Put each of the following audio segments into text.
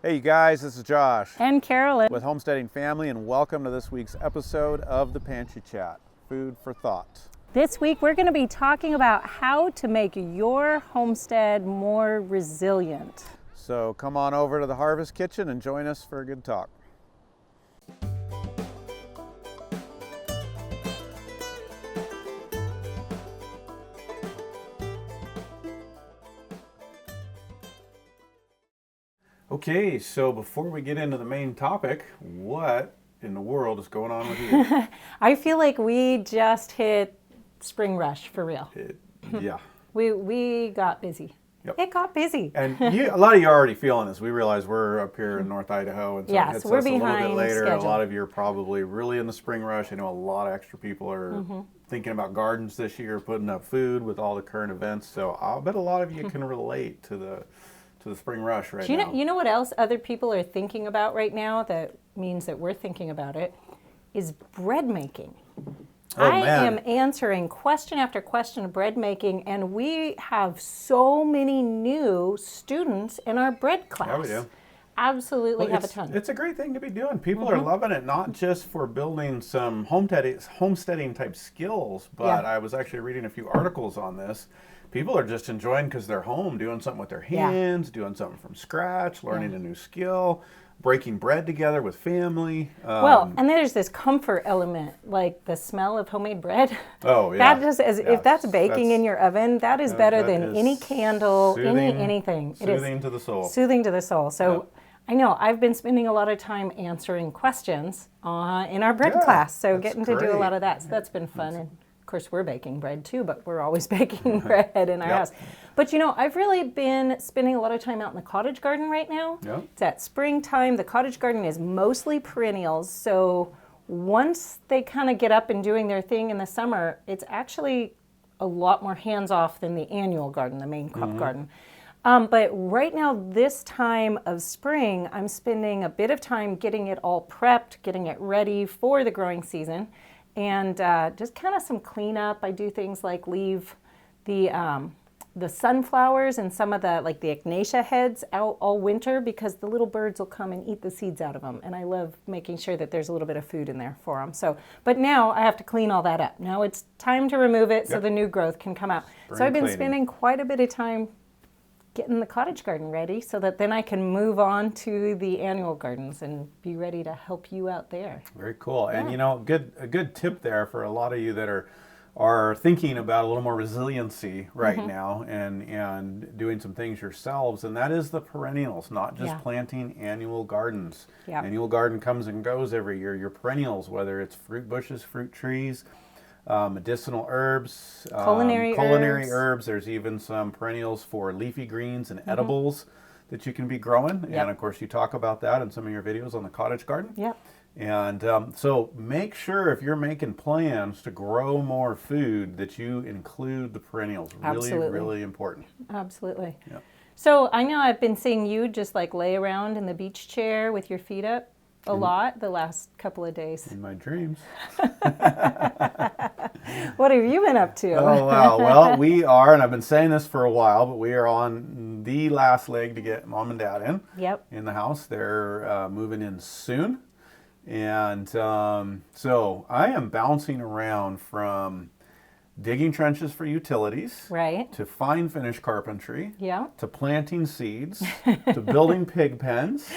Hey you guys, this is Josh And Carolyn. with Homesteading Family, and welcome to this week's episode of the Chit Chat, Food for Thought. This week we're going to be talking about how to make your homestead more resilient. So come on over to the Harvest Kitchen and join us for a good talk. Okay, so before we get into the main topic, what in the world is going on with you? I feel like we just hit spring rush for real. Yeah. We got busy. Yep. It got busy. And a lot of you are already feeling this. We realize we're up here in North Idaho, and so Yes, it hits we're us a little bit behind later. schedule. A lot of you are probably really in the spring rush. I know a lot of extra people are thinking about gardens this year, putting up food with all the current events. So I'll bet a lot of you can relate to the spring rush right now. You know what else other people are thinking about right now that means that we're thinking about it is bread making. I am answering question after question of bread making, and we have so many new students in our bread class. Yeah, we do. Absolutely have a ton. It's a great thing to be doing. People are loving it, not just for building some homesteading type skills, but I was actually reading a few articles on this. People are just enjoying because they're home, doing something with their hands, doing something from scratch, learning a new skill, breaking bread together with family. Well, and there's this comfort element, like the smell of homemade bread. Oh, yeah. That just, if that's baking in your oven, that is better than any candle, anything. Soothing to the soul. Soothing to the soul. So I know I've been spending a lot of time answering questions in our bread class, so getting to do a lot of that. So that's been fun. And of course, we're baking bread too, but we're always baking bread in our house. But you know, I've really been spending a lot of time out in the cottage garden right now. It's at springtime. The cottage garden is mostly perennials, so once they kind of get up and doing their thing in the summer, it's actually a lot more hands-off than the annual garden, the main crop garden. But right now, this time of spring, I'm spending a bit of time getting it all prepped, getting it ready for the growing season, and just kind of some cleanup. I do things like leave the sunflowers and some of the echinacea heads out all winter because the little birds will come and eat the seeds out of them. And I love making sure that there's a little bit of food in there for them. So, but now I have to clean all that up. Now it's time to remove it so the new growth can come out. So I've been spending quite a bit of time getting the cottage garden ready so that then I can move on to the annual gardens and be ready to help you out there. Very cool. And you know, a good tip there for a lot of you that are thinking about a little more resiliency right now and doing some things yourselves, and that is the perennials, not just planting annual gardens. Annual garden comes and goes every year. Your perennials, whether it's fruit bushes, fruit trees, medicinal herbs, culinary herbs. There's even some perennials for leafy greens and edibles that you can be growing. And of course, you talk about that in some of your videos on the cottage garden. And so make sure if you're making plans to grow more food that you include the perennials. Really important. Absolutely. So I know I've been seeing you just like lay around in the beach chair with your feet up a lot the last couple of days. In my dreams. What have you been up to? Oh, wow. Well, we are, and I've been saying this for a while, but we are on the last leg to get mom and dad in the house. They're moving in soon. And so I am bouncing around from digging trenches for utilities, to fine finish carpentry, to planting seeds, to building pig pens.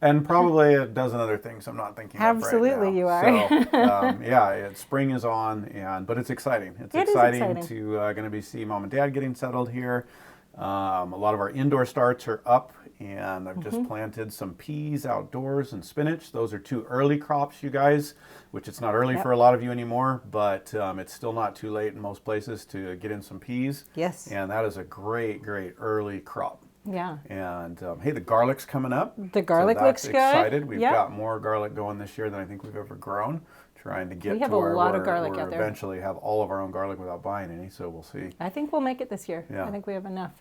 And probably a dozen other things I'm not thinking of right now. Absolutely, you are. So, spring is on, but it's exciting. It's exciting to going to be see mom and dad getting settled here. A lot of our indoor starts are up, and I've just planted some peas outdoors and spinach. Those are two early crops, you guys, which it's not early for a lot of you anymore, but it's still not too late in most places to get in some peas. And that is a great early crop. And hey, the garlic's coming up. The garlic looks good. Excited. We've got more garlic going this year than I think we've ever grown. Trying to get to where we'll eventually have all of our own garlic without buying any, so we'll see. I think we'll make it this year. I think we have enough.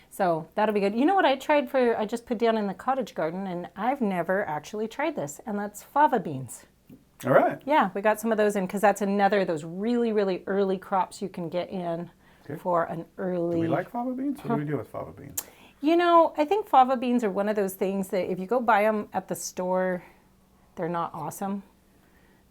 So that'll be good. You know what I just put down in the cottage garden, and I've never actually tried this, and that's fava beans. All right. Yeah, we got some of those in because that's another of those really early crops you can get in for an early... Do we like fava beans? What do we do with fava beans? You know, I think fava beans are one of those things that if you go buy them at the store, they're not awesome.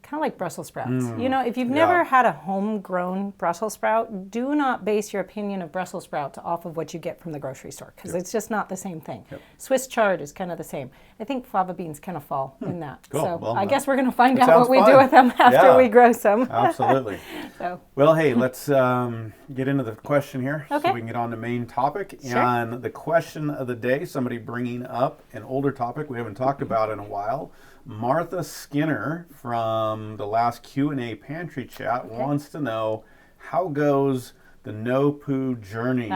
Kind of like Brussels sprouts. You know, if you've never had a homegrown Brussels sprout, do not base your opinion of Brussels sprouts off of what you get from the grocery store, because it's just not the same thing. Swiss chard is kind of the same. I think fava beans kind of fall in that. Cool. So Well, I guess we're going to find out what we fun. do with them after we grow some. Absolutely. So. Well, hey, let's get into the question here Okay. so we can get on the main topic. Sure. And the question of the day, somebody bringing up an older topic we haven't talked about in a while. Martha Skinner from the last Q&A pantry chat wants to know, how goes the No-Poo journey?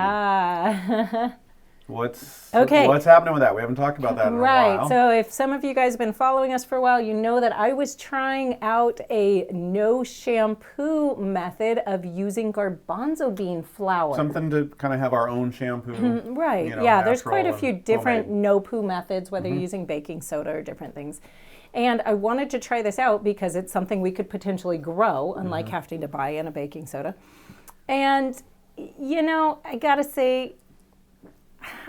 What's happening with that? We haven't talked about that in a while. Right. So if some of you guys have been following us for a while, you know that I was trying out a no shampoo method of using garbanzo bean flour. Something to kind of have our own shampoo. Right. You know, yeah, there's quite a few different homemade. no-poo methods, whether you're using baking soda or different things. And I wanted to try this out because it's something we could potentially grow, unlike having to buy in a baking soda. And, you know, I gotta say,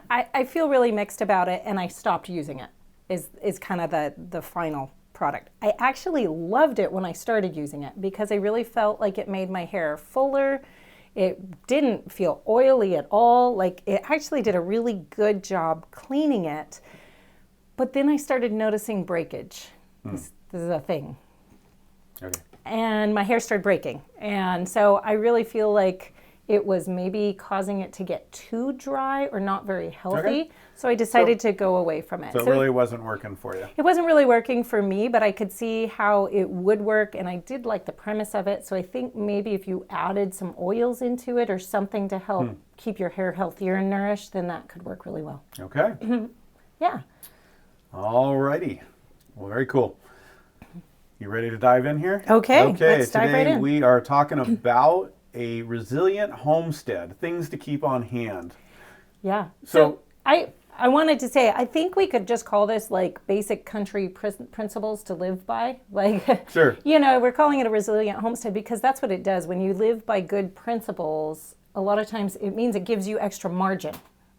I feel really mixed about it, and I stopped using it, is kind of the final product. I actually loved it when I started using it because I really felt like it made my hair fuller. It didn't feel oily at all. Like, it actually did a really good job cleaning it. But then I started noticing breakage. This is a thing. Okay. And my hair started breaking. And so I really feel like it was maybe causing it to get too dry or not very healthy. Okay. So I decided to go away from it. So it really wasn't working for you. It wasn't really working for me, but I could see how it would work, and I did like the premise of it. So I think maybe if you added some oils into it or something to help keep your hair healthier and nourished, then that could work really well. Okay. Yeah. All righty. Well, very cool. You ready to dive in here? Okay, Okay. let's dive right Today in. we are talking about a resilient homestead, things to keep on hand. Yeah. So I wanted to say, I think we could just call this like basic country principles to live by. Like, Sure. You know, we're calling it a resilient homestead because that's what it does. When you live by good principles, a lot of times it means it gives you extra margin,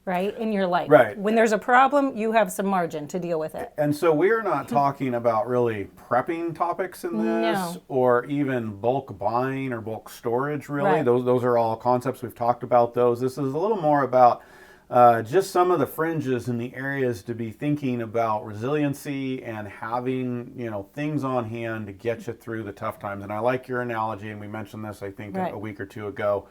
right, in your life. Right. When there's a problem, you have some margin to deal with it. And so we're not talking about really prepping topics in this, No. or even bulk buying or bulk storage, really. Right. Those are all concepts. We've talked about those. This is a little more about just some of the fringes and the areas to be thinking about resiliency and having, you know, things on hand to get you through the tough times. And I like your analogy, and we mentioned this, I think, Right. a week or two ago,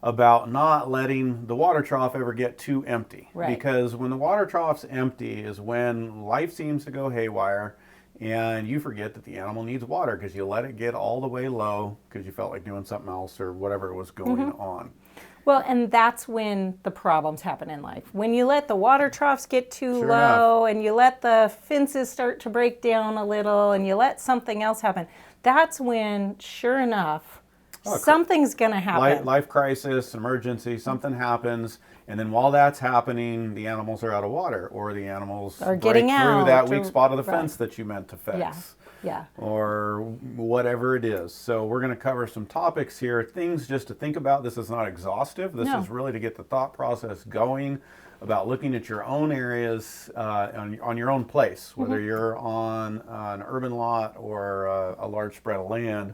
about not letting the water trough ever get too empty. Right. Because when the water trough's empty is when life seems to go haywire, and you forget that the animal needs water because you let it get all the way low because you felt like doing something else or whatever was going on. Well, and that's when the problems happen in life. When you let the water troughs get too Sure low and you let the fences start to break down a little and you let something else happen, that's when, sure enough, something's going to happen. Life crisis, emergency, something happens, and then while that's happening, the animals are out of water, or the animals Or break getting through out, that or- weak spot of the right. fence that you meant to fix. Yeah. Or whatever it is. So we're going to cover some topics here, things just to think about. This is not exhaustive. This No. is really to get the thought process going about looking at your own areas on your own place, whether you're on an urban lot or a large spread of land.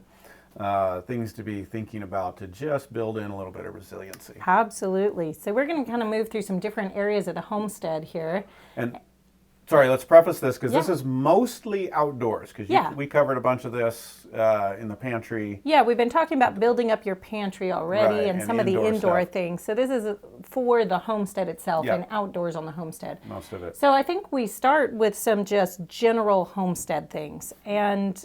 Things to be thinking about to just build in a little bit of resiliency. Absolutely. So we're going to kind of move through some different areas of the homestead here. And sorry, let's preface this because this Yeah. is mostly outdoors, because Yeah. we covered a bunch of this in the pantry. Yeah, we've been talking about building up your pantry already Right, and and some of the indoor indoor stuff. things. So this is for the homestead itself Yeah. and outdoors on the homestead. Most of it. So I think we start with some just general homestead things. And,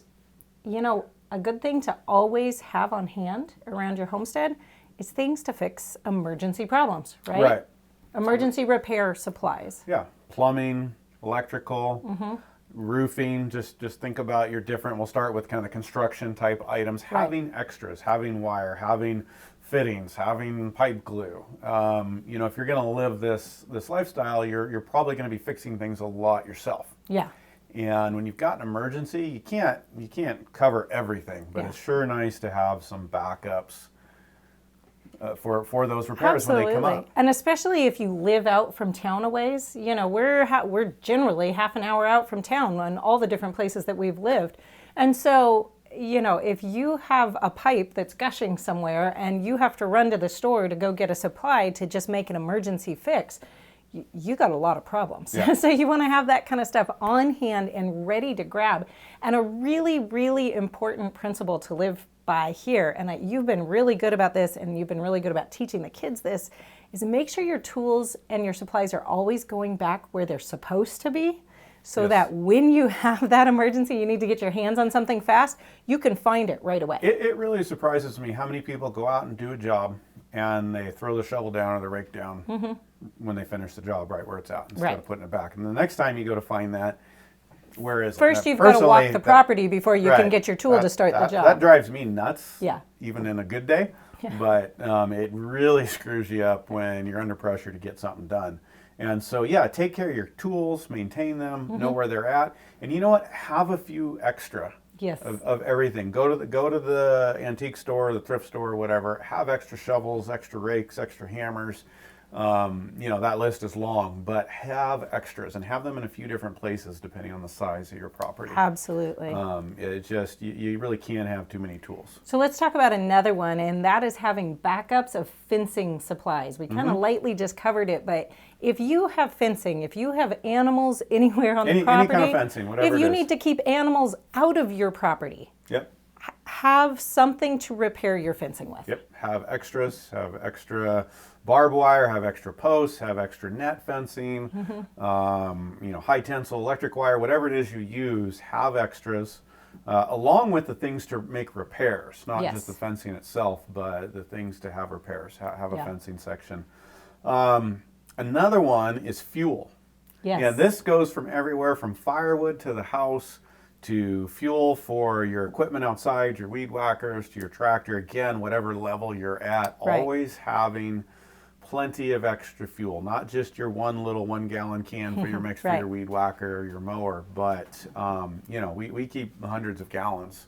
you know, a good thing to always have on hand around your homestead is things to fix emergency problems, right? Right. Emergency repair supplies. Yeah, plumbing, electrical, Mm-hmm. roofing. Just think about your different. We'll start with kind of the construction type items. Right. Having extras, having wire, having fittings, having pipe glue. You know, if you're going to live this lifestyle, you're probably going to be fixing things a lot yourself. Yeah. And when you've got an emergency, you can't cover everything, but Yeah. it's sure nice to have some backups for those repairs when they come up. And especially if you live out from town a ways, you know, we're generally half an hour out from town on all the different places that we've lived. And so, you know, if you have a pipe that's gushing somewhere and you have to run to the store to go get a supply to just make an emergency fix, you got a lot of problems. Yeah. So you want to have that kind of stuff on hand and ready to grab. And a really, really important principle to live by here, and you've been really good about this, and you've been really good about teaching the kids this, is make sure your tools and your supplies are always going back where they're supposed to be, so that when you have that emergency, you need to get your hands on something fast, you can find it right away. It really surprises me how many people go out and do a job and they throw the shovel down or the rake down when they finish the job right where it's at instead of putting it back. And the next time you go to find that, where is it? First, you've got to walk the property before you can get your tool to start the job. That drives me nuts, yeah, even in a good day. Yeah. But it really screws you up when you're under pressure to get something done. And so, yeah, take care of your tools, maintain them, know where they're at. And you know what? Have a few extra of everything. Go to the antique store, the thrift store, whatever. Have extra shovels, extra rakes, extra hammers. You know, that list is long, but have extras and have them in a few different places depending on the size of your property. Absolutely. It just, you really can't have too many tools. So let's talk about another one, and that is having backups of fencing supplies. We kind of lightly just covered it, but if you have fencing, if you have animals anywhere on the property, any kind of fencing, whatever if you need to keep animals out of your property, have something to repair your fencing with. Yep, have extras, have extra barbed wire, have extra posts, have extra net fencing, you know, high tensile electric wire, whatever it is you use, have extras, along with the things to make repairs, not just the fencing itself, but the things to have repairs, have a fencing section. Another one is fuel. Yes. Yeah, this goes from everywhere from firewood to the house, to fuel for your equipment outside, your weed whackers, to your tractor, again, whatever level you're at, always having plenty of extra fuel, not just your one little 1 gallon can for your mix for your weed whacker or your mower, but you know, we keep hundreds of gallons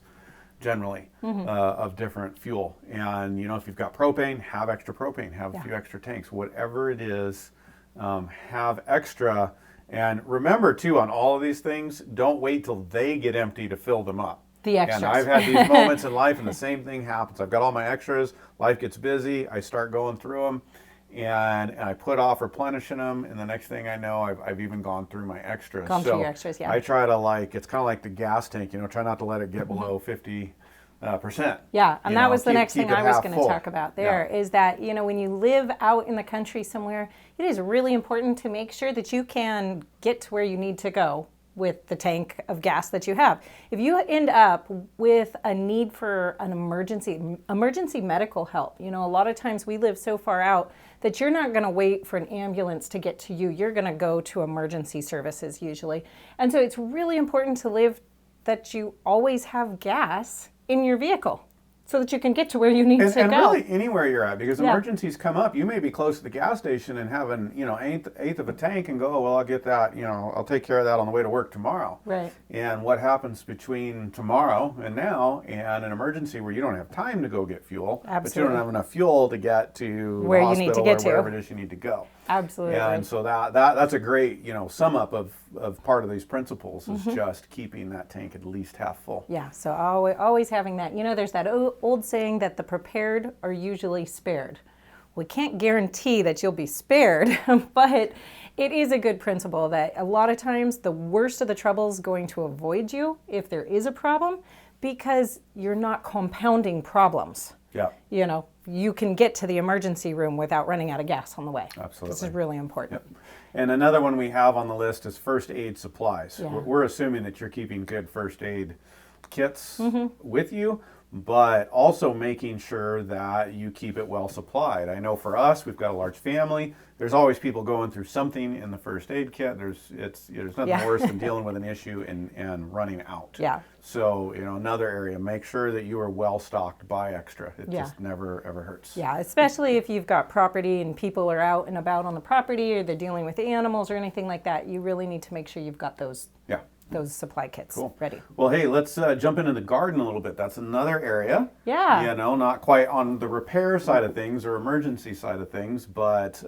generally of different fuel. And you know, if you've got propane, have extra propane, have a few extra tanks, whatever it is, have extra. And remember, too, on all of these things, don't wait till they get empty to fill them up. The extras. And I've had these moments in life, and the same thing happens. I've got all my extras. Life gets busy. I start going through them, and I put off replenishing them. And the next thing I know, I've even gone through my extras. Gone through your extras, yeah. I try to it's kind of like the gas tank. You know, try not to let it get below 50%. Yeah, and that was the next thing I was going to talk about there, is that, you know, when you live out in the country somewhere, it is really important to make sure that you can get to where you need to go with the tank of gas that you have. If you end up with a need for an emergency medical help, you know, a lot of times we live so far out that you're not going to wait for an ambulance to get to you. You're going to go to emergency services usually. And so it's really important to live that you always have gas in your vehicle so that you can get to where you need to go. And really anywhere you're at, because emergencies come up. You may be close to the gas station and have an eighth of a tank and go, well, I'll get that, I'll take care of that on the way to work tomorrow. Right. And what happens between tomorrow and now and an emergency where you don't have time to go get fuel, but you don't have enough fuel to get to where the you need to hospital get or to. wherever it is you need to go. Absolutely. And so that's a great, sum up of part of these principles is just keeping that tank at least half full. Yeah, so always having that. There's that old saying that the prepared are usually spared. We can't guarantee that you'll be spared, but it is a good principle that a lot of times the worst of the trouble is going to avoid you if there is a problem, because you're not compounding problems. Yeah. You can get to the emergency room without running out of gas on the way. Absolutely. This is really important. Yep. And another one we have on the list is first aid supplies. Yeah. We're assuming that you're keeping good first aid kits with you, but also making sure that you keep it well supplied. I know for us, we've got a large family. There's always people going through something in the first aid kit. There's nothing worse than dealing with an issue and running out. Yeah. So, another area, make sure that you are well stocked, buy extra. It just never, ever hurts. Yeah, especially if you've got property and people are out and about on the property or they're dealing with animals or anything like that. You really need to make sure you've got those those supply kits Cool. ready. Well, hey, let's jump into the garden a little bit. That's another area. Yeah. You know, not quite on the repair side of things or emergency side of things, but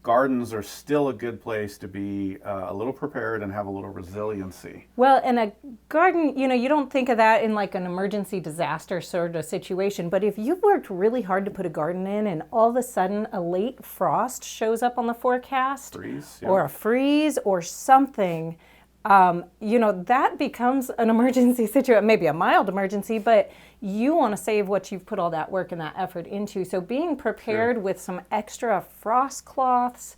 gardens are still a good place to be a little prepared and have a little resiliency. Well, and a garden, you know, you don't think of that in like an emergency disaster sort of situation, but if you've worked really hard to put a garden in and all of a sudden a late frost shows up on the forecast, Freeze, yeah. or a freeze or something, you know, that becomes an emergency situation, maybe a mild emergency, but you want to save what you've put all that work and that effort into. So being prepared with some extra frost cloths,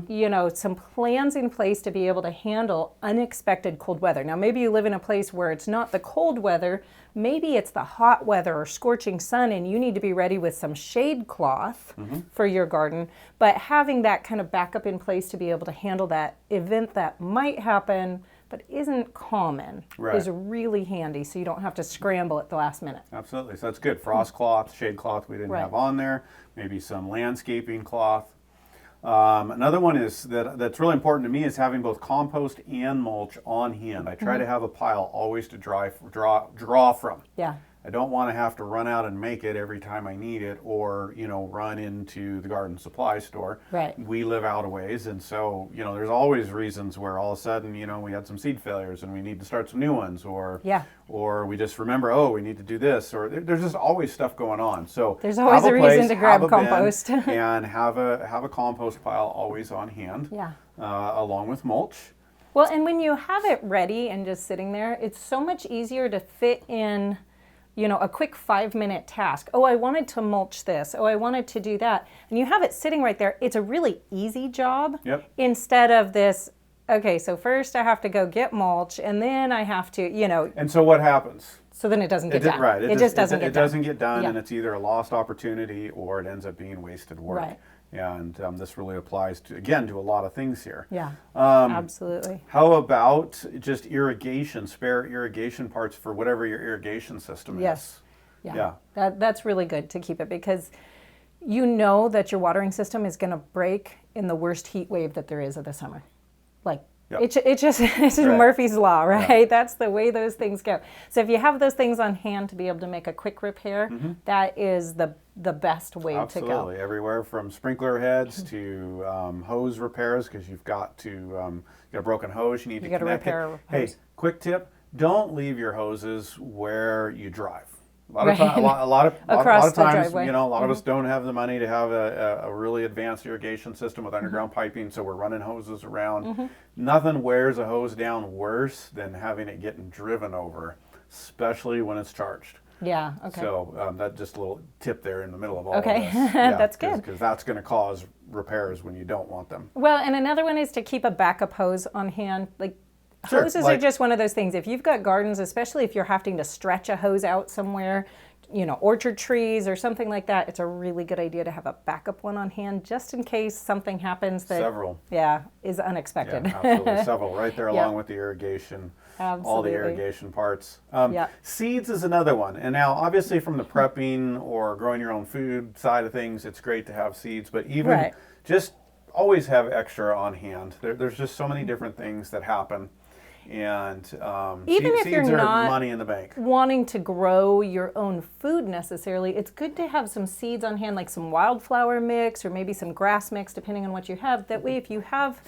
you know, some plans in place to be able to handle unexpected cold weather. Now, maybe you live in a place where it's not the cold weather, maybe it's the hot weather or scorching sun, and you need to be ready with some shade cloth for your garden. But having that kind of backup in place to be able to handle that event that might happen but isn't common is really handy, so you don't have to scramble at the last minute. Absolutely. So that's good. Frost cloth, shade cloth we didn't have on there, maybe some landscaping cloth. Another one is that's really important to me is having both compost and mulch on hand. I try to have a pile always to draw from. Yeah. I don't want to have to run out and make it every time I need it, or, you know, run into the garden supply store. Right. We live out a ways, and so, you know, there's always reasons where all of a sudden, you know, we had some seed failures and we need to start some new ones, or we just remember, oh, we need to do this, or there's just always stuff going on. So there's always a reason to grab compost and have a compost pile always on hand. Yeah. Along with mulch. Well, and when you have it ready and just sitting there, it's so much easier to fit in, you know, a quick 5-minute task. Oh, I wanted to mulch this. Oh, I wanted to do that. And you have it sitting right there. It's a really easy job. Yep. Instead of this, okay, so first I have to go get mulch and then I have to, you know. And so what happens? So then it doesn't get done. Right. It just doesn't get done. It doesn't get done, Yeah. and it's either a lost opportunity or it ends up being wasted work. Right. And this really applies to a lot of things here. Yeah, absolutely. How about just irrigation, spare irrigation parts for whatever your irrigation system is? Yes. Yeah. That's really good to keep it, because you know that your watering system is going to break in the worst heat wave that there is of the summer. Like, it's Murphy's Law, right? Yeah. That's the way those things go. So if you have those things on hand to be able to make a quick repair, that is the best way to go. Absolutely. Everywhere from sprinkler heads to hose repairs, because you've got a broken hose, you need to connect repair it. Hey, quick tip, don't leave your hoses where you drive. A lot of times, you know, a lot of us don't have the money to have a really advanced irrigation system with underground piping, so we're running hoses around. Nothing wears a hose down worse than having it getting driven over, especially when it's charged. Yeah, okay. So that's just a little tip there in the middle of all of this. Okay, that's good. Because that's going to cause repairs when you don't want them. Well, and another one is to keep a backup hose on hand. Like, sure, hoses are just one of those things. If you've got gardens, especially if you're having to stretch a hose out somewhere, you know, orchard trees or something like that, it's a really good idea to have a backup one on hand just in case something happens that is unexpected. Yeah, absolutely. Several right there along with the irrigation. Absolutely. All the irrigation parts. Seeds is another one. And now, obviously, from the prepping or growing your own food side of things, it's great to have seeds. But even just always have extra on hand. There's just so many different things that happen. And even if seeds you're not money in the bank. Wanting to grow your own food necessarily, it's good to have some seeds on hand, like some wildflower mix or maybe some grass mix, depending on what you have. That way, if you have,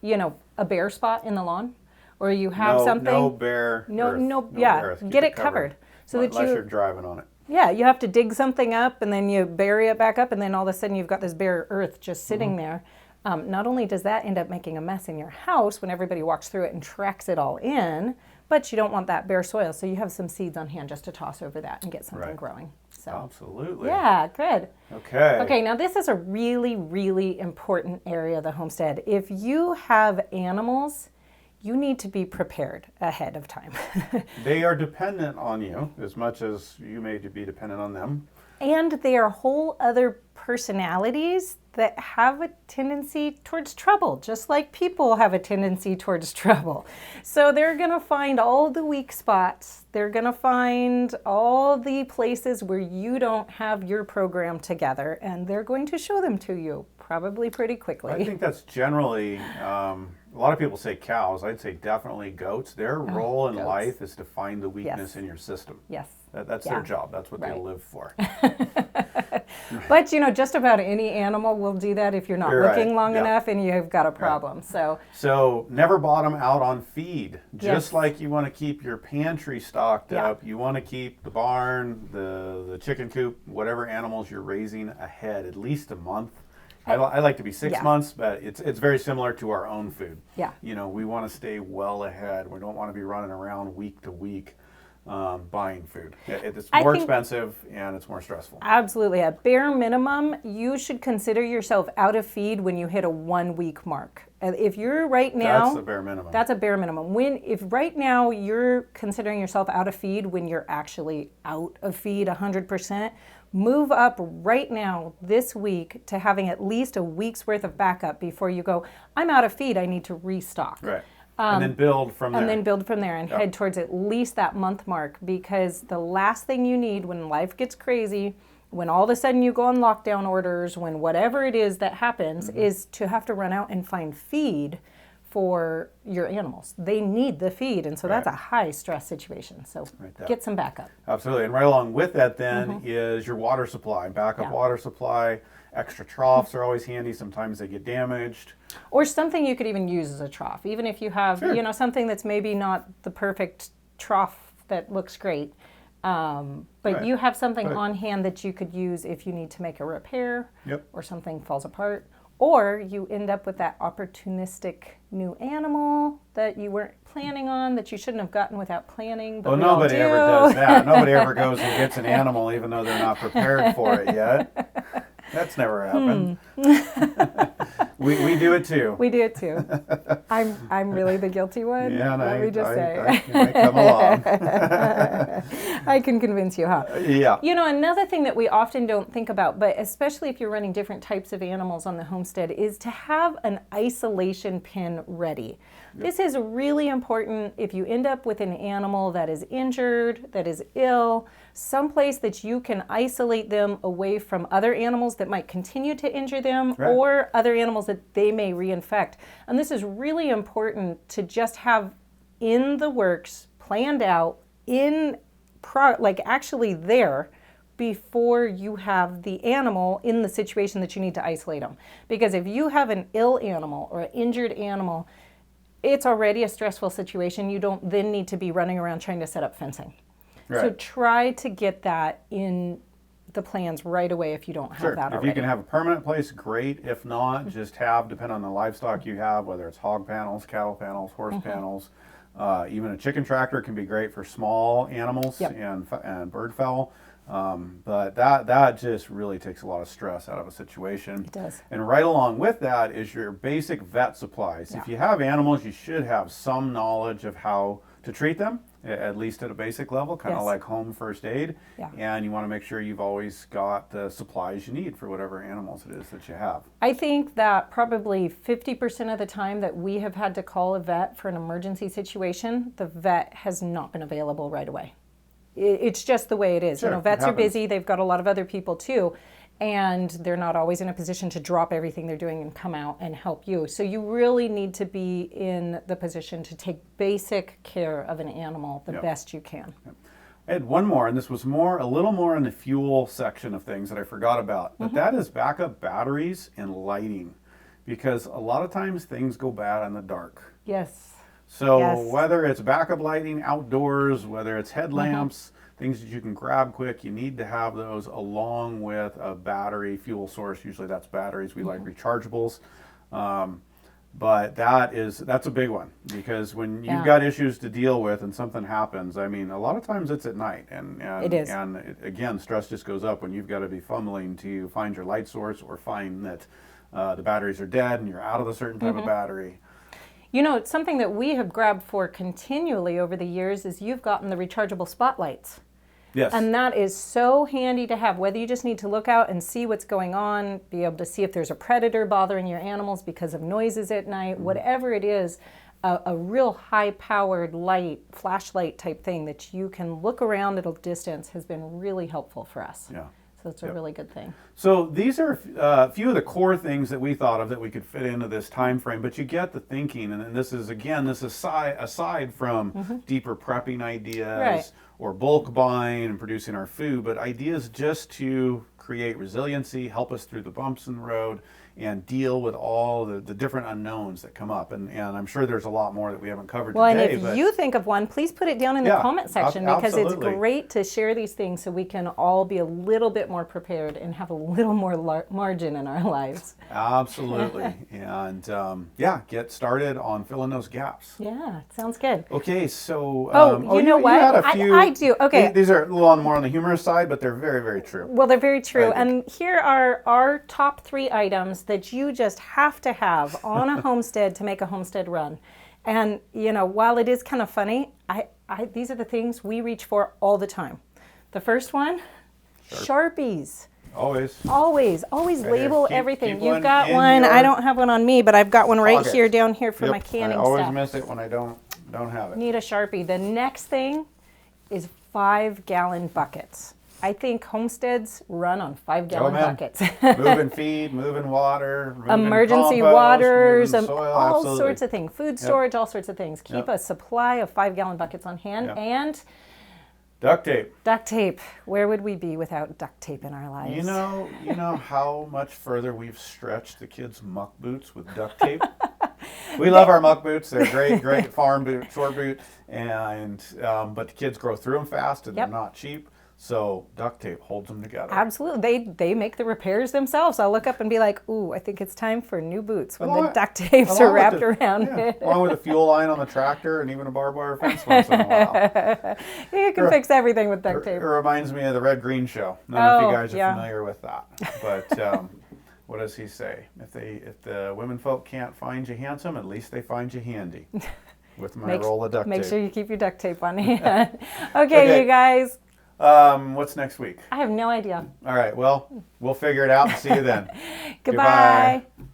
you know, a bare spot in the lawn, or you have something. No bare earth. Get it covered. So unless you're driving on it. Yeah, you have to dig something up and then you bury it back up, and then all of a sudden you've got this bare earth just sitting there. Not only does that end up making a mess in your house when everybody walks through it and tracks it all in, but you don't want that bare soil. So you have some seeds on hand just to toss over that and get something growing. So absolutely. Yeah, good. Okay. Okay, now this is a really, really important area of the homestead. If you have animals, you need to be prepared ahead of time. They are dependent on you as much as you may be dependent on them. And they are whole other personalities that have a tendency towards trouble, just like people have a tendency towards trouble. So they're going to find all the weak spots. They're going to find all the places where you don't have your program together, and they're going to show them to you probably pretty quickly. I think that's generally a lot of people say cows. I'd say definitely goats. Their role in goats. life is to find the weakness Yes. in your system. Yes. That's their job. That's what they Right. live for. But just about any animal will do that if you're not You're looking right. long Yeah. enough and you've got a problem. So never bottom out on feed. Just Yes. like you want to keep your pantry stocked Yeah. up, you want to keep the barn, the chicken coop, whatever animals you're raising ahead at least a month. I like to be 6 Yeah. months, but it's very similar to our own food. Yeah. We want to stay well ahead. We don't want to be running around week to week buying food. It's I more think- expensive and it's more stressful. Absolutely. At bare minimum, you should consider yourself out of feed when you hit a 1 week mark. And if you're right now, That's the bare minimum. That's a bare minimum. If right now you're considering yourself out of feed when you're actually out of feed 100%, move up right now this week to having at least a week's worth of backup before you go, I'm out of feed, I need to restock. Right. And then build from there. And then build from there and Yep. head towards at least that month mark, because the last thing you need when life gets crazy, when all of a sudden you go on lockdown orders, when whatever it is that happens, is to have to run out and find feed for your animals. They need the feed, and so that's a high stress situation. So get some backup. Absolutely. And right along with that then is your water supply, backup water supply. Extra troughs are always handy. Sometimes they get damaged. Or something you could even use as a trough, even if you have, something that's maybe not the perfect trough that looks great. But you have something on hand that you could use if you need to make a repair or something falls apart. Or you end up with that opportunistic new animal that you weren't planning on, that you shouldn't have gotten without planning. But Nobody ever does that. Nobody ever goes and gets an animal even though they're not prepared for it yet. That's never happened. We do it too. We do it too. I'm really the guilty one. Yeah, and Let me just say. I come along. I can convince you, huh? Yeah. Another thing that we often don't think about, but especially if you're running different types of animals on the homestead, is to have an isolation pen ready. This is really important if you end up with an animal that is injured, that is ill, someplace that you can isolate them away from other animals that might continue to injure them or other animals that they may reinfect. And this is really important to just have in the works, planned out, actually there before you have the animal in the situation that you need to isolate them. Because if you have an ill animal or an injured animal, it's already a stressful situation. You don't then need to be running around trying to set up fencing. Right. So try to get that in the plans right away if you don't have that already. If you can have a permanent place, great. If not, just have, depending on the livestock you have, whether it's hog panels, cattle panels, horse panels, even a chicken tractor can be great for small animals and bird fowl. But that just really takes a lot of stress out of a situation. It does. And right along with that is your basic vet supplies. If you have animals, you should have some knowledge of how to treat them, at least at a basic level, kind of like home first aid. Yeah. And you want to make sure you've always got the supplies you need for whatever animals it is that you have. I think that probably 50% of the time that we have had to call a vet for an emergency situation, the vet has not been available right away. It's just the way it is. Sure, Vets are busy. They've got a lot of other people too, and they're not always in a position to drop everything they're doing and come out and help you. So you really need to be in the position to take basic care of an animal the best you can. I had one more, and this was a little more in the fuel section of things that I forgot about, but that is backup batteries and lighting, because a lot of times things go bad in the dark. Yes. So whether it's backup lighting outdoors, whether it's headlamps, things that you can grab quick, you need to have those along with a battery fuel source. Usually that's batteries. We like rechargeables. But that's a big one, because when you've got issues to deal with and something happens, I mean, a lot of times it's at night. And it is. And again, stress just goes up when you've got to be fumbling to find your light source or find that the batteries are dead and you're out of a certain type of battery. It's something that we have grabbed for continually over the years is you've gotten the rechargeable spotlights. Yes. And that is so handy to have, whether you just need to look out and see what's going on, be able to see if there's a predator bothering your animals because of noises at night, whatever it is, a real high-powered light, flashlight type thing that you can look around at a distance has been really helpful for us. Yeah. So So it's a really good thing. So these are a few of the core things that we thought of that we could fit into this time frame, but you get the thinking, and this is aside from deeper prepping ideas or bulk buying and producing our food, but ideas just to create resiliency, help us through the bumps in the road, and deal with all the different unknowns that come up. And I'm sure there's a lot more that we haven't covered today. Well, and if you think of one, please put it down in the comment section, because it's great to share these things so we can all be a little bit more prepared and have a little more margin in our lives. Absolutely. And get started on filling those gaps. Yeah, sounds good. Okay, so... you know what? You had a few, I do. Okay. These are a little more on the humorous side, but they're very, very true. Well, they're very true. And here are our top 3 items that you just have to have on a homestead to make a homestead run. And, while it is kind of funny, these are the things we reach for all the time. The first one, Sharpies. Always Right label everything. You've got one. I don't have one on me, but I've got one right here down here for my canning stuff. I always miss it when I don't have it. Need a Sharpie. The next thing is 5-gallon buckets. I think homesteads run on 5-gallon buckets. Moving feed, moving water, moving emergency compost, waters, moving soil, all sorts of things. Food storage, all sorts of things. Keep a supply of 5-gallon buckets on hand and duct tape. Duct tape. Where would we be without duct tape in our lives? You know how much further we've stretched the kids' muck boots with duct tape. We love our muck boots. They're great farm boot, short boot, and but the kids grow through them fast and they're not cheap. So duct tape holds them together. Absolutely. They make the repairs themselves. I'll look up and be like, ooh, I think it's time for new boots when the duct tapes are wrapped around it. Along with a fuel line on the tractor and even a barbed wire fence once in a while. You can fix everything with duct tape. It reminds me of the Red Green Show. None of you guys are familiar with that. But what does he say? If the women folk can't find you handsome, at least they find you handy. With my roll of duct tape. Make sure you keep your duct tape on hand. Okay, you guys. What's next week? I have no idea. All right, well, we'll figure it out and see you then. Goodbye. Goodbye.